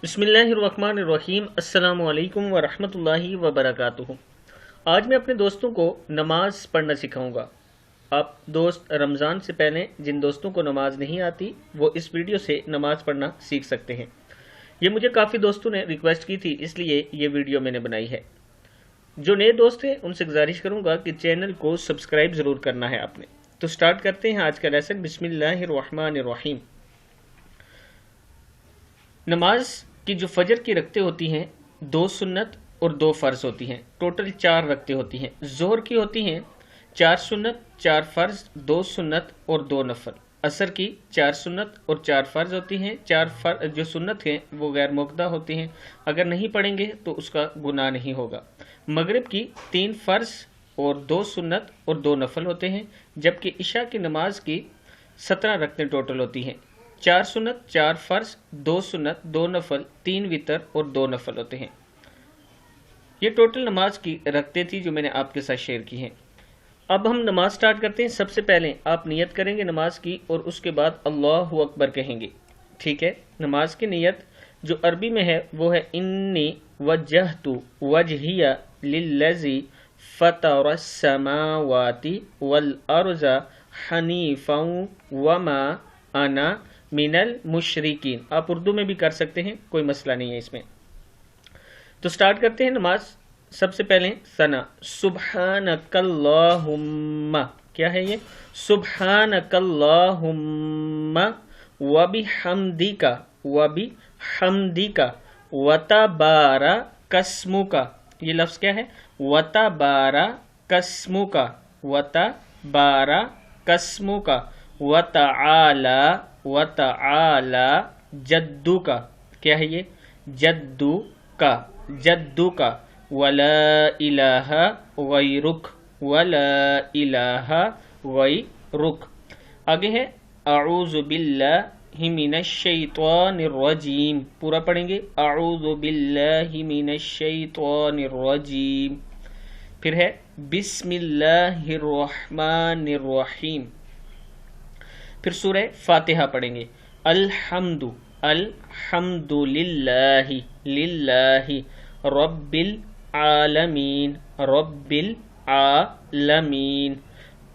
बिस्मिल्लाहिर्रहमानिर्रहीम। अस्सलामु अलैकुम वरहमतुल्लाहि वबरकातुहू। आज मैं अपने दोस्तों को नमाज पढ़ना सिखाऊंगा। आप दोस्त रमज़ान से पहले जिन दोस्तों को नमाज नहीं आती वो इस वीडियो से नमाज पढ़ना सीख सकते हैं। ये मुझे काफ़ी दोस्तों ने रिक्वेस्ट की थी, इसलिए ये वीडियो मैंने बनाई है। जो नए दोस्त हैं उनसे गुजारिश करूंगा कि चैनल को सब्सक्राइब ज़रूर करना है आपने। तो स्टार्ट करते हैं आज का लेसन। बिस्मिल्लाहिर्रहमानिर्रहीम। नमाज की जो फजर की रकतें होती हैं, 2 सुन्नत और 2 फ़र्ज होती हैं। टोटल 4 रकतें होती हैं। ज़ोहर की होती हैं 4 सुन्नत, 4 फ़र्ज, 2 सुन्नत और 2 नफल। असर की 4 सुन्नत और 4 फ़र्ज होती हैं। 4 फ़र्ज जो सुन्नत हैं वो गैर मुक़द्दा होती हैं, अगर नहीं पढ़ेंगे तो उसका गुनाह नहीं होगा। मगरिब की 3 फ़र्ज और 2 सुन्नत और 2 नफल होते हैं, जबकि इशा की नमाज की 17 रकतें टोटल होती हैं। 4 सुन्नत, 4 फ़र्ज, 2 सुन्नत, 2 नफल, 3 वितर और 2 नफल होते हैं। ये टोटल नमाज की रकतें थी जो मैंने आपके साथ शेयर की हैं। अब हम नमाज स्टार्ट करते हैं। सबसे पहले आप नियत करेंगे नमाज की और उसके बाद अल्लाहु अकबर कहेंगे। ठीक है। नमाज की नियत जो अरबी में है वो है इन्नी वज्जहतु वजहिया लिल्लज़ी फ़तरस समावाति वल अर्ज़ा हनीफ़न वमा अना मिनल मुशरिकीन। आप उर्दू में भी कर सकते हैं, कोई मसला नहीं है इसमें। तो स्टार्ट करते हैं नमाज। सबसे पहले सना सुब्हानकल्लाहुम्मा। क्या है ये? सुब्हानकल्लाहुम्मा वबिहम्दिका वबिहम्दिका वतबारकस्मुका। ये लफ्ज़ क्या है? वतबारकस्मुका वतबारकस्मुका वतआला वतआला जद्दुका। क्या है ये? जद्दुका जद्दुका वला इलाहा गैरुक वला इलाहा गैरुक। आगे है अऊज़ु बिल्लाहि मिनश शैतानिर रजीम। पूरा पढ़ेंगे अऊज़ु बिल्लाहि मिनश शैतानिर रजीम। फिर है बिस्मिल्लाहिर रहमानिर रहीम। फिर सूरह फातिहा पढ़ेंगे अल्हम्दु अल्हम्दुलिल्लाहि लिल्लाहि रब्बिल आलमीन रब्बिल आलमीन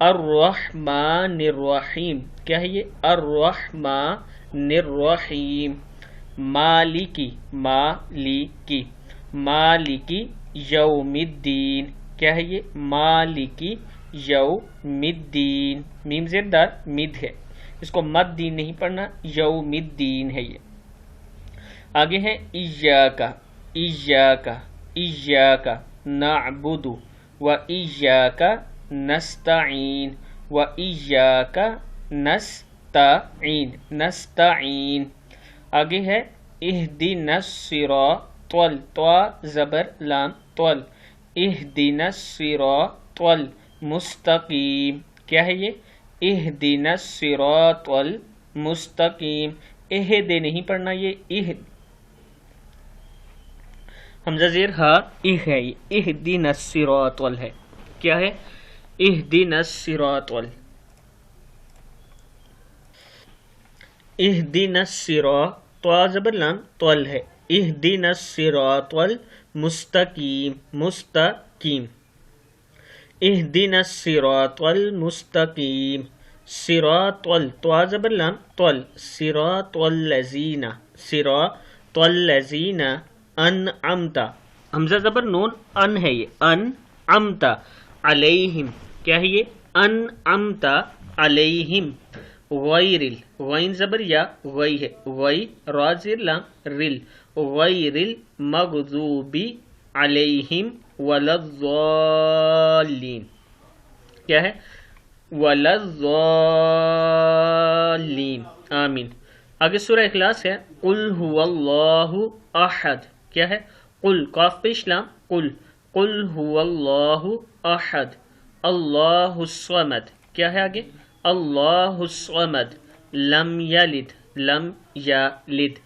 अर्रहमानिर रहीम। क्या है ये? अर्रहमानिर रहीम मालिकी मालिकी मालिकी यौमिद्दीन। क्या है ये? मालिकी यौमिद्दीन। मीम ज़ेरदार मिद है, इसको मद्दीन नहीं पढ़ना, यौमिद्दीन है ये। आगे है इय्याका इय्याका इय्याका नअबुदु व इय्याका नस्तईन व इय्याका नस्तईन नस्तईन। आगे है इहदिनस सिरातल त्वा ज़बर लाम त्वल इहदिनस सिरातल मुस्तकीम। क्या है ये? इहदिनस सिरातल मुस्तकीम। इहदे नहीं पढ़ना, ये इह हमज़ा ज़ेर हा इह है, ये इहदिनस सिरातल है। क्या है? इहदिनस सिरातल इहदिनस सिरातल ज़बर लाम तल है। इहदिनस सिरातल मुस्तकीम मुस्तकीम इहदिनस सिरातल मुस्तकीम सिरातल त्वा ज़बर लाम तल सिरातल लज़ीना अनअमता। हमज़ा ज़बर नून अन है, ये अनअमता अलैहिम। क्या है ये? अनअमता अलैहिम गैरिल गैन ज़बर या गै है, गै रा ज़ेर लाम रिल गैरिल मग़ज़ूबी अलैहिम वलज़्ज़ालिन। क्या है? वलज़्ज़ालिन। आमीन। आगे सूरह इखलास है कुल हुवल्लाहु अहद। क्या है? कुल काफ पेश लाम कुल कुल हुवल्लाहु अहद अल्लाहुस समद। क्या है आगे? अल्लाहुस समद लम यलिद लम यलिद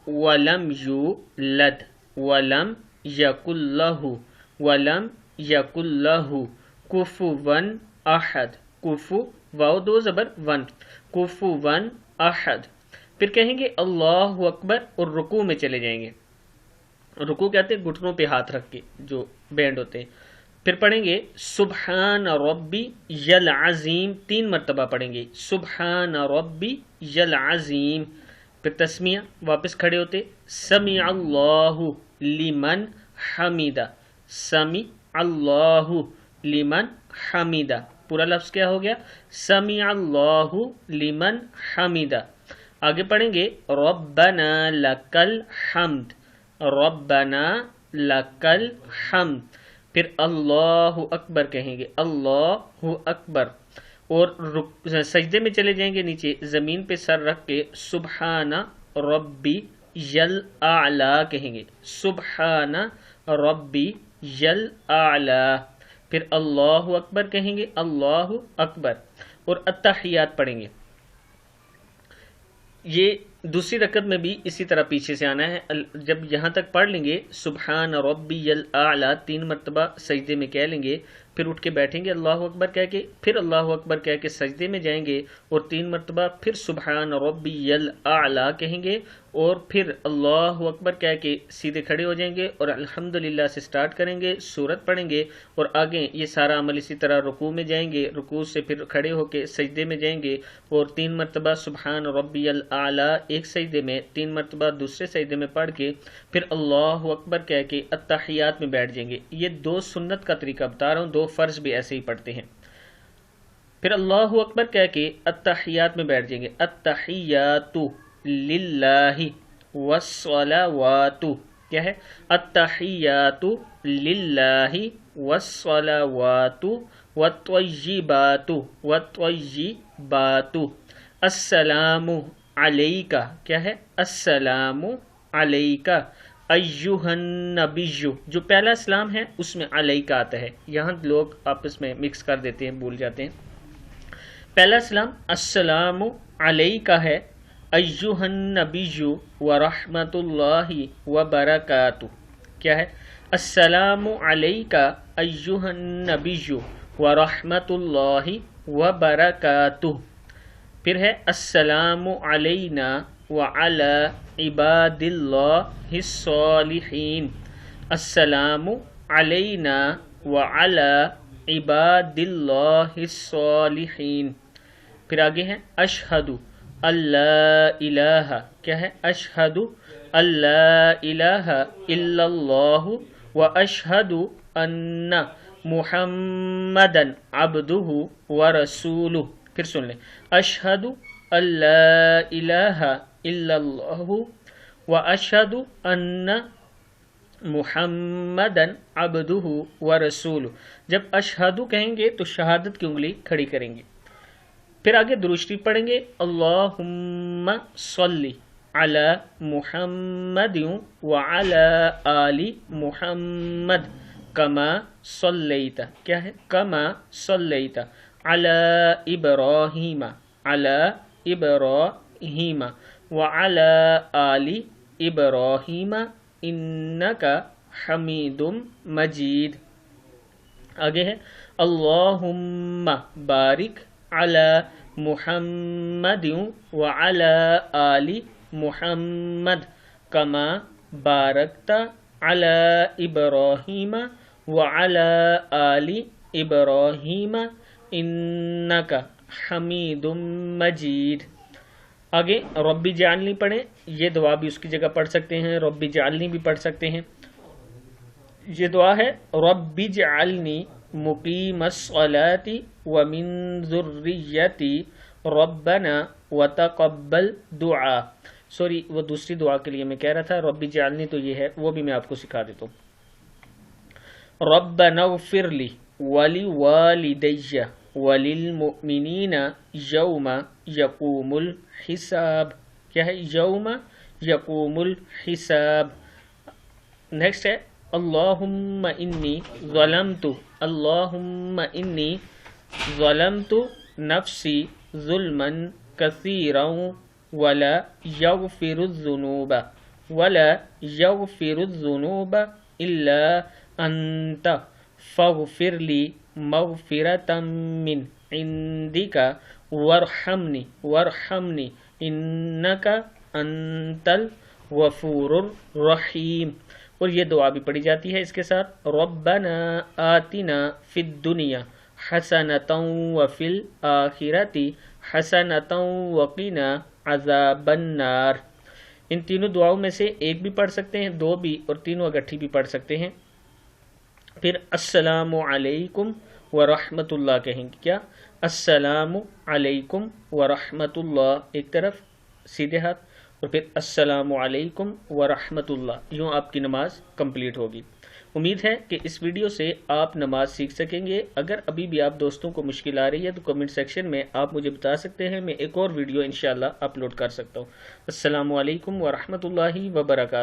वलम यूलद वलम यकुल्लहु कुफुवन अहद। कुफु वाव 2 ज़बर वन कुफुवन अहद پھر کہیں گے اللہ اکبر اور رکوع میں چلے جائیں گے. رکوع کہتے ہیں گھٹنوں پہ ہاتھ رکھ کے جو بینڈ ہوتے ہیں. پھر پڑھیں گے سبحان ربی العظیم 3 مرتبہ پڑھیں گے سبحان ربی العظیم. پھر تسمیہ واپس کھڑے ہوتے سمیع اللہ لمن حمیدہ سمیع اللہ لمن حمیدہ. پورا لفظ کیا ہو گیا سمیع اللہ لمن حمیدہ. آگے پڑھیں گے ربنا لکل حمد ربنا لکل حمد. پھر اللہ اکبر کہیں گے اللہ اکبر اور سجدے میں چلے جائیں گے نیچے زمین پہ سر رکھ کے سبحان ربی الاعلی کہیں گے سبحان ربی الاعلی. پھر اللہ اکبر کہیں گے اللہ اکبر اور التحیات پڑھیں گے. یہ دوسری رکعت میں بھی اسی طرح پیچھے سے آنا ہے. جب یہاں تک پڑھ لیں گے سبحان ربی الاعلی 3 مرتبہ سجدے میں کہہ لیں گے. پھر اٹھ کے بیٹھیں گے اللہ اکبر کہہ کے پھر اللہ اکبر کہہ کے سجدے میں جائیں گے اور 3 مرتبہ پھر سبحان ربی الاعلی کہیں گے اور پھر اللہ اکبر کہہ کے سیدھے کھڑے ہو جائیں گے اور الحمدللہ سے سٹارٹ کریں گے سورت پڑھیں گے اور آگے یہ سارا عمل اسی طرح رکوع میں جائیں گے. رکوع سے پھر کھڑے ہو کے سجدے میں جائیں گے اور 3 مرتبہ سبحان ربی الاعلی ایک سجدے میں 3 مرتبہ دوسرے سجدے میں پڑھ کے پھر اللہ اکبر کہہ کے التحیات میں بیٹھ جائیں گے. یہ 2 سنت کا طریقہ بتا رہا ہوں, 2 فرض بھی ایسے ہی پڑھتے ہیں. پھر اللہ اکبر کہہ کے التحیات میں بیٹھ جائیں گے التحیات للہ والصلوات. کیا ہے التحیات للہ والصلوات والطیبات والطیبات. السلام علیکہ کیا ہے السلام علیکہ ایہا النبی. جو پہلا سلام ہے اس میں علیکہ آتا ہے, یہاں لوگ آپس میں مکس کر دیتے ہیں بھول جاتے ہیں. پہلا سلام السلام علیکہ ہے ایہا النبی ورحمۃ اللہ وبرکاتہ. کیا ہے السلام علیکہ ایہا النبی ورحمۃ اللہ وبرکاتہ. پھر ہے السلام علینا وعلی عباد اللہ الصالحین. السلام علینا وعلی عباد اللہ الصالحین. پھر آگے ہے اشہد اللہ الہ. کیا ہے اشہد اللہ الہ الا اللہ واشہد ان محمدا عبدہ ورسولہ. پھر سن لیں اشہد اللہ الہ الا اللہ واشہد ان محمدا عبدہ ورسولہ. جب اشہد کہیں گے تو شہادت کی انگلی کھڑی کریں گے. پھر آگے درود شریف پڑھیں گے اللہم صلی علی محمد وعلی آل محمد کما صلیت. کیا ہے کما صلیت علی ابراہیم علی ابراہیم وعلی آل ابراہیم انکا حمید مجید. آگے ہے اللہم بارک علی محمد وعلی آل محمد کما بارکت علی ابراہیم وعلی آل ابراہیم انکا حمید مجید. آگے ربی جعلنی پڑھیں, یہ دعا بھی اس کی جگہ پڑھ سکتے ہیں, ربی جعلنی بھی پڑھ سکتے ہیں. یہ دعا ہے ربی جعلنی مقیم الصلاۃ ومن ذریتی ربنا وتقبل دعا. سوری وہ دوسری دعا کے لیے میں کہہ رہا تھا, ربی جعلنی تو یہ ہے, وہ بھی میں آپ کو سکھا دیتا ہوں. ربنا اغفر لی ولوالدی وللمؤمنین یوم یقوم الحساب. کیا ہے یوم یقوم الحساب. نیکسٹ ہے اللہم انی ظلمت اللہم انی ظلمت نفسی ظلما کثیرا ولا یغفر الذنوب الا انت فاغفر لی مغفرة من عندک وارحمنی इन्नका अंतल गफूरुर रहीम। और ये दुआ भी पढ़ी जाती है इसके साथ, रब्बना आतिना फिद दुनिया हसनतन व फिल आखिरति हसनतन व क़िना अज़ाबन नार। इन तीनों दुआओं में से एक भी पढ़ सकते हैं, दो भी, और तीनों इकट्ठी भी पढ़ सकते हैं। फिर अस्सलामु अलैकुम व रहमतुल्लाह कहेंगे। क्या? अस्सलामु अलैकुम व रहमतुल्लाह एक तरफ सीधे हाथ, और फिर अस्सलामु अलैकुम व रहमतुल्लाह। यूँ आपकी नमाज कंप्लीट होगी। उम्मीद है कि इस वीडियो से आप नमाज सीख सकेंगे। अगर अभी भी आप दोस्तों को मुश्किल आ रही है तो कमेंट सेक्शन में आप मुझे बता सकते हैं, मैं एक और वीडियो इंशाल्लाह अपलोड कर सकता हूँ। अस्सलामु अलैकुम व रहमतुल्लाहि व बरकातुहू।